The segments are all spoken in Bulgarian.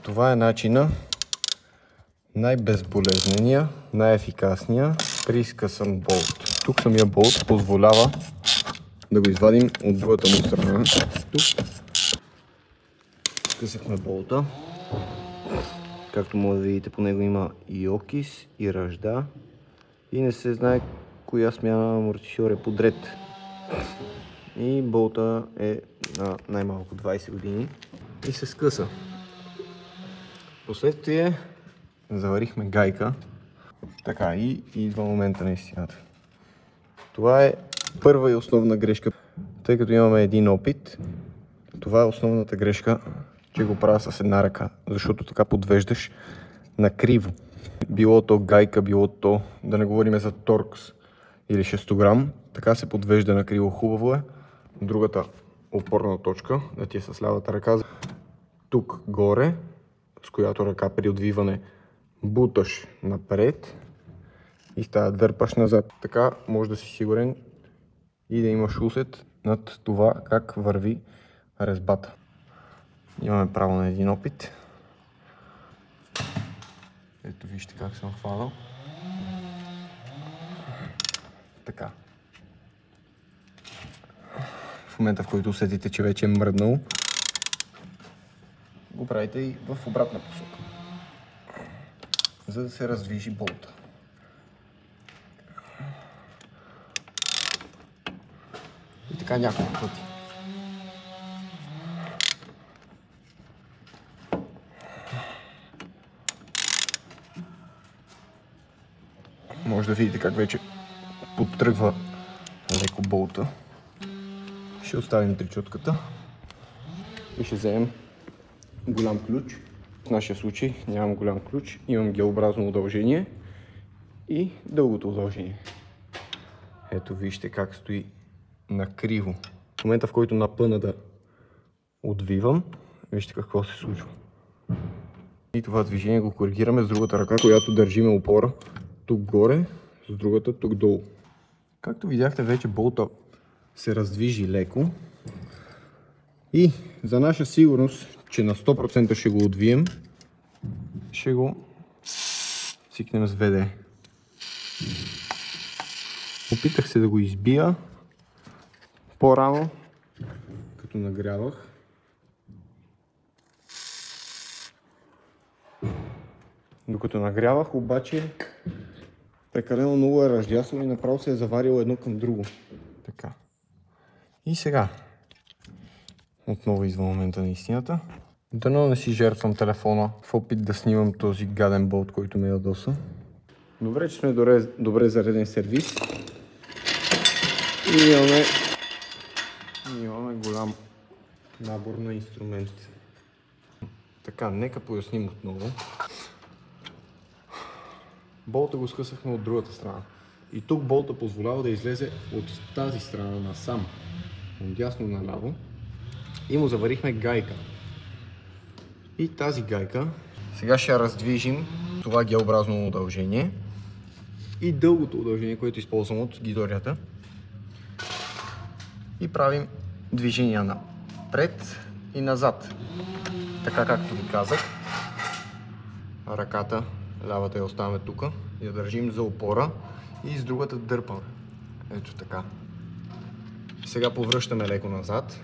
Това е начина, най-безболезнения, най-ефикасния прискъсан болт. Тук самия болт позволява да го извадим от другата му страна. Тук скъсахме болта. Както може да видите, по него има и окис, и ръжда. И не се знае коя смяна амортисьор е подред. И болта е на най-малко 20 години и се скъса. Последствие заварихме гайка. Така, и идва момента на истината. Това е първа и основна грешка. Тъй като имаме един опит, това е основната грешка, че го правя с една ръка, защото така подвеждаш накриво. Било то гайка, било то, да не говорим за торкс или шестограм, така се подвежда накриво. Хубаво е другата опорна точка да ти е с лявата ръка. Тук горе, с която ръка при отвиване буташ напред и става дърпаш назад. Така може да си сигурен и да имаш усет над това как върви резбата. Имаме право на един опит. Ето вижте как съм хванал. Така. В момента, в който усетите, че вече е мръднал, го правите и в обратна посока, за да се раздвижи болта. И така няколко пъти. Може да видите как вече подтръгва леко болта. Ще оставим тричотката и ще вземем голям ключ. В нашия случай нямам голям ключ, имам геобразно удължение и дългото удължение. Ето вижте как стои накриво. В момента, в който напъна да отвивам, вижте какво се случва. И това движение го коригираме с другата ръка, която държиме опора тук горе, с другата тук долу. Както видяхте, вече болта се раздвижи леко. И за наша сигурност, че на 100% ще го отвием, ще го цикнем с ВД. Опитах се да го избия по-рано, като нагрявах. Докато нагрявах, обаче прекалено много е ръждясало и направо се е заварило едно към друго. Така. И сега. Отново идва момента на истината. Дано не си жертвам телефона в опит да снимам този гаден болт, който ме ядоса. Добре, че сме добре зареден сервис. И имаме голям набор на инструменти. Така, нека поясним отново. Болта го скъсахме от другата страна. И тук болта позволява да излезе от тази страна насам, от дясно наляво. И му заварихме гайка. И тази гайка сега ще раздвижим това геобразно удължение и дългото удължение, което използвам от гидорията. И правим движения напред и назад. Така както ви казах. Ръката, лявата я оставяме тук, я държим за опора и с другата дърпаме. Ето така. Сега повръщаме леко назад,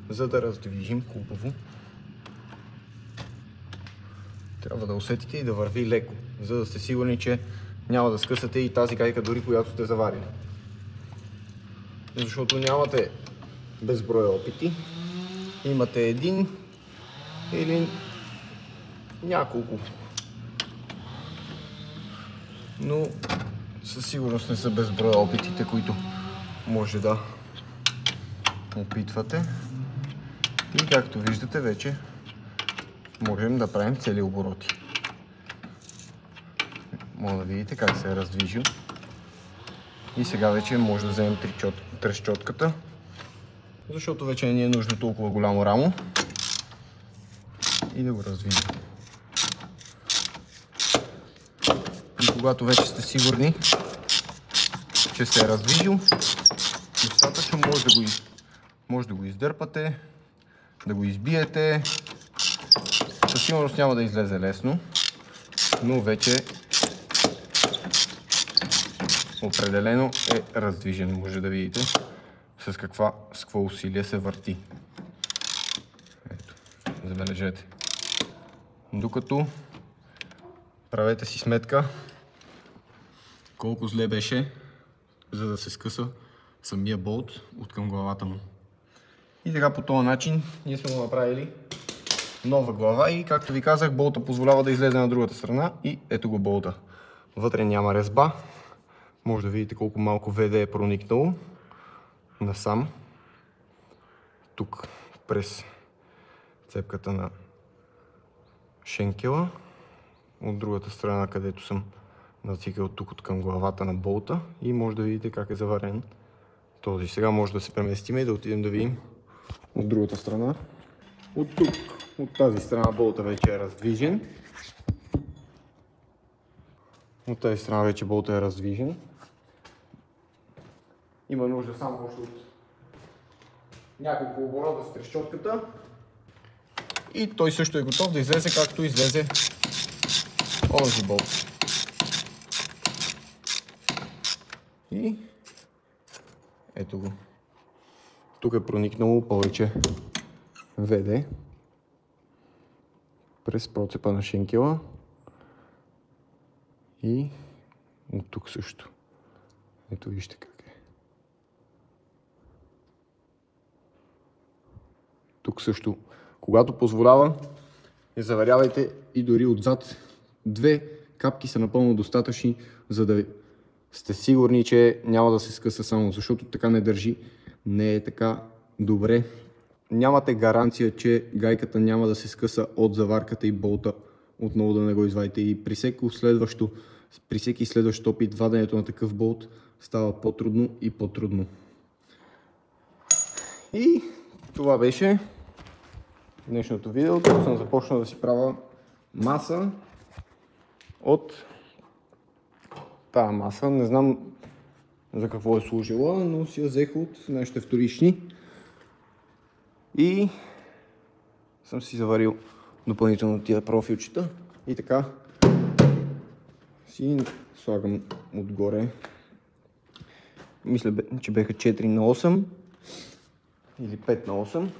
за да раздвижим хубаво. Трябва да усетите и да върви леко, за да сте сигурни, че няма да скъсате и тази гайка, дори която сте заварили. Защото нямате безброй опити. Имате един или няколко. Но със сигурност не са безброй опитите, които може да опитвате. И както виждате, вече можем да правим цели обороти. Може да видите как се е раздвижил. И сега вече може да вземем трещотката, защото вече не ни е нужно толкова голямо рамо. И да го раздвижим. И когато вече сте сигурни, че се е раздвижил, достатъчно може да го издърпате, да го избиете, със сигурност няма да излезе лесно, но вече определено е раздвижен. Може да видите с какво усилие се върти. Ето, забележете. Докато правете си сметка колко зле беше, за да се скъса самия болт от към главата му. И така по този начин ние сме го направили нова глава и както ви казах, болта позволява да излезе на другата страна и ето го болта. Вътре няма резба. Може да видите колко малко ВД е проникнало насам. Тук през цепката на шенкела. От другата страна, където съм нацикал тук от към главата на болта и може да видите как е заварен този. Сега може да се преместим и да отидем да видим от другата страна. От тук, от тази страна болта вече е раздвижен. От тази страна вече болта е раздвижен. Има нужда само още от няколко оборота с трещотката. И той също е готов да излезе както излезе онзи болт. И ето го. Тук е проникнало повече ВД през процепа на шенкела и от тук също. Ето вижте как е. Тук също, когато позволява, не заварявайте и дори отзад. 2 капки са напълно достатъчни, за да сте сигурни, че няма да се скъса само, защото така не държи, не е така добре. Нямате гаранция, че гайката няма да се скъса от заварката и болта, отново да не го извадите. И при всеки следващ опит, ваденето на такъв болт става по-трудно и по-трудно. И това беше днешното видео. Тук съм започнал да си правя маса от тази маса. Не знам за какво е служила, но си я взех от нашите вторични. И съм си заварил допълнително тия профилчета. И така си слагам отгоре. Мисля, че беха 4х8 или 5х8.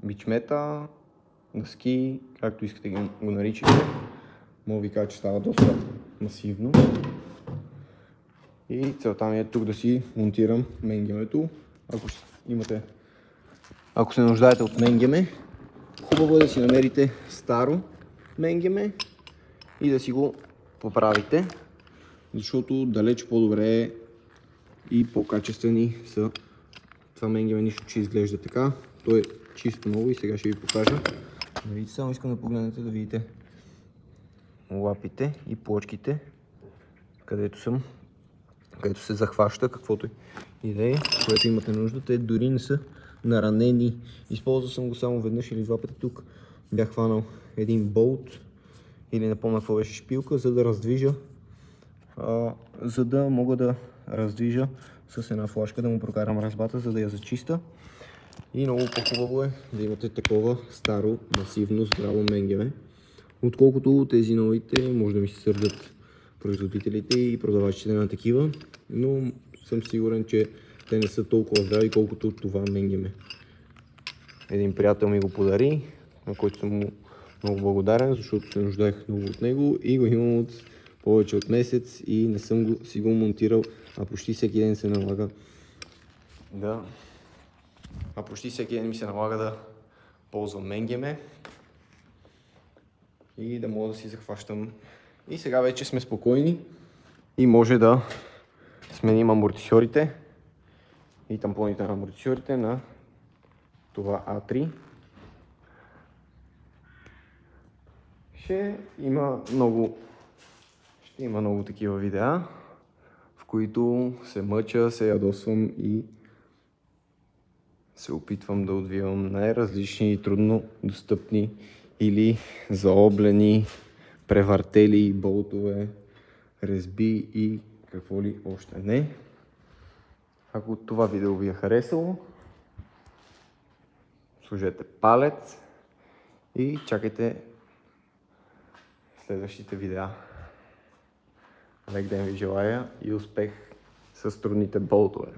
Бичмета, дъски, както искате го наричате. Мога ви кажа, че става доста масивно. И целта ми е тук да си монтирам менгемето. Ако се нуждаете от менгеме, хубаво е да си намерите старо менгеме и да си го поправите, защото далеч по-добре е и по-качествени са. Това менгеме нищо, че изглежда така. То е чисто ново и сега ще ви покажа. Само искам да погледнете да видите лапите и плочките, където се захваща, каквото и да е, което имате нужда. Те дори не са наранени. Използвал съм го само веднъж или 2 пъти. Тук бях хванал един болт или не помня какво беше, шпилка, за да мога да раздвижа с една флашка, да му прокарам резбата, за да я зачиста. И много по-хубаво е да имате такова старо, масивно, здраво менгеме, отколкото тези новите. Може да ми се сърдят производителите и продавачите на такива, но съм сигурен, че те не са толкова здрави, колкото това менгеме. Един приятел ми го подари, на който съм му много благодарен, защото се нуждаех много от него и го имам от повече от месец и не съм си го монтирал, а почти всеки ден ми се налага да ползвам менгеме и да мога да си захващам. И сега вече сме спокойни и може да сменим амортисьорите и тампоните на амортисьорите на това А3. Ще има много такива видеа, в които се мъча, се ядосвам и се опитвам да отвивам най-различни и трудно достъпни или заоблени превъртели, болтове, резби и какво ли още не. Ако това видео ви е харесало, сложете палец и чакайте следващите видеа. Лек ден ви желая и успех с трудните болтове.